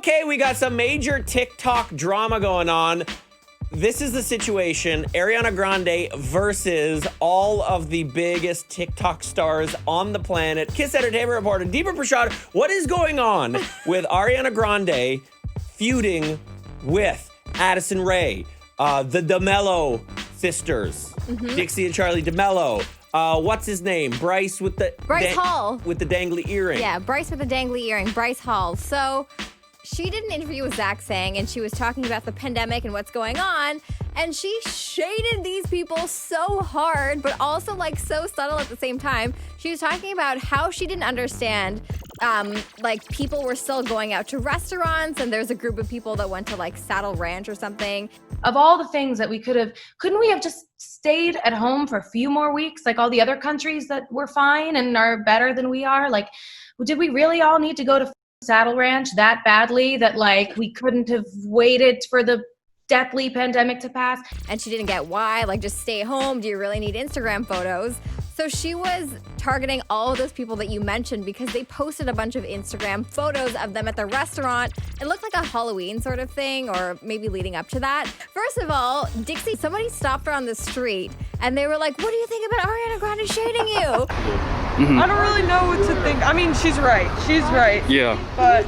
Okay, we got some major TikTok drama going on. This is the situation. Ariana Grande versus all of the biggest TikTok stars on the planet. Kiss Entertainment reporter Deepa Prashad, what is going on with Ariana Grande feuding with Addison Rae, the D'Amelio sisters, Dixie and Charlie D'Amelio. What's his name? Bryce Hall. With the dangly earring. Yeah, Bryce with the dangly earring, Bryce Hall. So she did an interview with Zach Sang, and she was talking about the pandemic and what's going on, and she shaded these people so hard, but also like so subtle at the same time. She was talking about how she didn't understand like people were still going out to restaurants, and there's a group of people that went to like Saddle Ranch or something. Of all the things that we couldn't we have just stayed at home for a few more weeks like all the other countries that were fine and are better than we are? Like, did we really all need to go to Saddle Ranch that badly that like we couldn't have waited for the deathly pandemic to pass? And she didn't get why, like just stay home. Do you really need Instagram photos? So she was targeting all of those people that you mentioned because they posted a bunch of Instagram photos of them at the restaurant. It looked like a Halloween sort of thing, or maybe leading up to that. First of all, Dixie, somebody stopped her on the street and they were like, what do you think about Ariana Grande shading you? I don't really know what to think. I mean, she's right. She's right. Yeah. But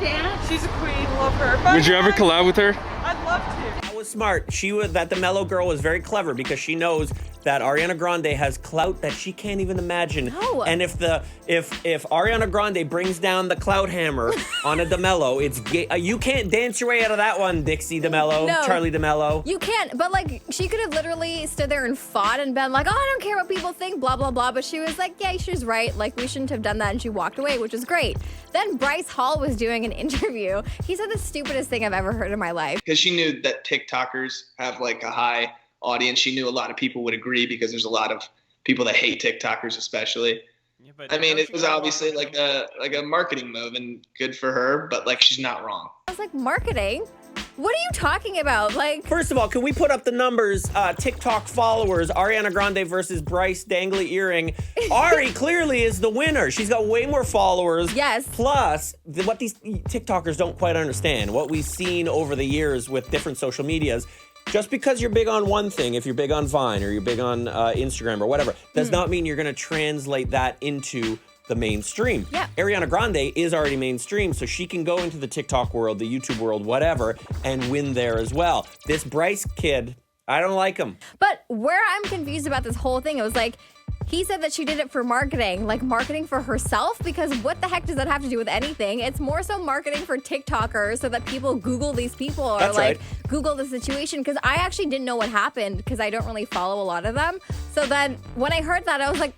she's a queen. Love her. But Would you ever collab with her? I'd love to. That was smart. That D'Amelio girl was very clever because she knows that Ariana Grande has clout that she can't even imagine. No. And if Ariana Grande brings down the clout hammer on a D'Amelio, it's you can't dance your way out of that one, Dixie D'Amelio, No. Charlie D'Amelio. You can't, but like she could have literally stood there and fought and been like, oh, I don't care what people think, blah, blah, blah. But she was like, yeah, she's right. Like, we shouldn't have done that. And she walked away, which is great. Then Bryce Hall was doing an interview. He said the stupidest thing I've ever heard in my life. Because she knew that TikTokers have like a high audience. She knew a lot of people would agree because there's a lot of people that hate TikTokers especially. Yeah, but I mean, it was obviously like a marketing move and good for her, but like she's not wrong. I was like, marketing? What are you talking about? Like, First of all, can we put up the numbers? TikTok followers, Ariana Grande versus Bryce Dangly Earring. Ari clearly is the winner. She's got way more followers. Yes. Plus, what these TikTokers don't quite understand, what we've seen over the years with different social medias, just because you're big on one thing, if you're big on Vine or you're big on Instagram or whatever, does not mean you're going to translate that into the mainstream. Yeah. Ariana Grande is already mainstream, so she can go into the TikTok world, the YouTube world, whatever, and win there as well. This Bryce kid, I don't like him. but where I'm confused about this whole thing, it was like, he said that she did it for marketing, like marketing for herself, because what the heck does that have to do with anything? It's more so marketing for TikTokers so that people Google these people or That's like right. Google the situation, because I actually didn't know what happened because I don't really follow a lot of them. So then when I heard that, I was like,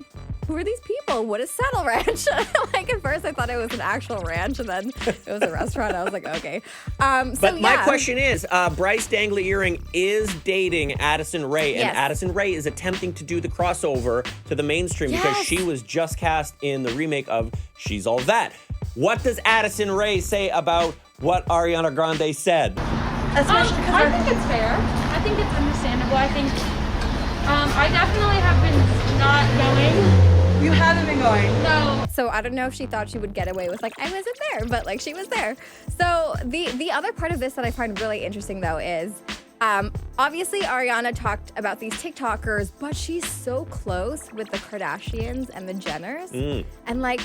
who are these people? What is Saddle Ranch? Like at first I thought it was an actual ranch, and then it was a restaurant. I was like, okay. But my question is, Bryce Dangly Earring is dating Addison Rae, and Yes. Addison Rae is attempting to do the crossover to the mainstream because Yes. she was just cast in the remake of She's All That. What does Addison Rae say about what Ariana Grande said? Especially I think it's fair. I think it's understandable. I think I definitely have been not going. You haven't been going. No. So I don't know if she thought she would get away with like, I wasn't there, but like she was there. So the other part of this that I find really interesting though is obviously Ariana talked about these TikTokers, but she's so close with the Kardashians and the Jenners. And like,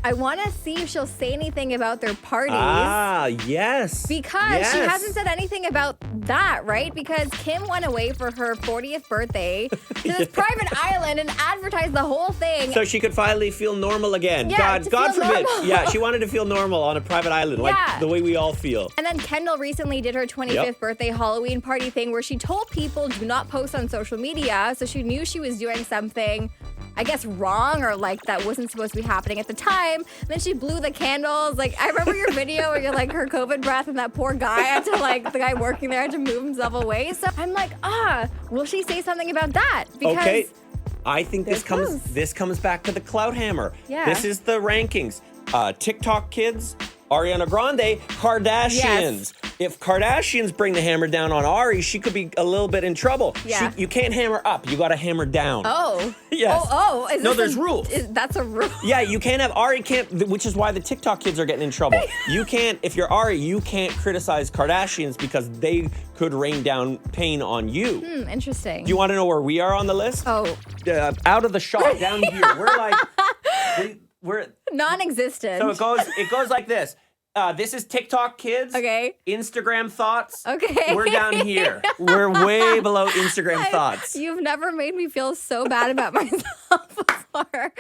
I want to see if she'll say anything about their parties. Ah, yes. Because she hasn't said anything about that, right? Because Kim went away for her 40th birthday to this private island and advertised the whole thing. So she could finally feel normal again. Yeah, God to God feel forbid. normal. Yeah, she wanted to feel normal on a private island, like Yeah. the way we all feel. And then Kendall recently did her 25th birthday Halloween party thing where she told people do not post on social media. So she knew she was doing something, I guess, wrong or like that wasn't supposed to be happening at the time. And then she blew the candles. Like, I remember your video where you're like her COVID breath and that poor guy had to like, the guy working there had to move himself away. So I'm like, will she say something about that? Because Okay. I think this They're comes back to the clout hammer. Yeah. This is the rankings. TikTok kids, Ariana Grande, Kardashians. if Kardashians bring the hammer down on Ari, she could be a little bit in trouble. Yeah. You can't hammer up. You got to hammer down. Oh. Yes. Oh. Is No, this there's rules. That's a rule. Yeah, you can't have Ari which is why the TikTok kids are getting in trouble. You can't, if you're Ari, you can't criticize Kardashians because they could rain down pain on you. Interesting. Do you want to know where we are on the list? Oh. Out of the shot, down here. We're like, we're non-existent. so it goes like this. This is TikTok kids. Okay. Instagram thoughts. Okay. We're down here. We're way below Instagram thoughts. You've never made me feel so bad about myself before.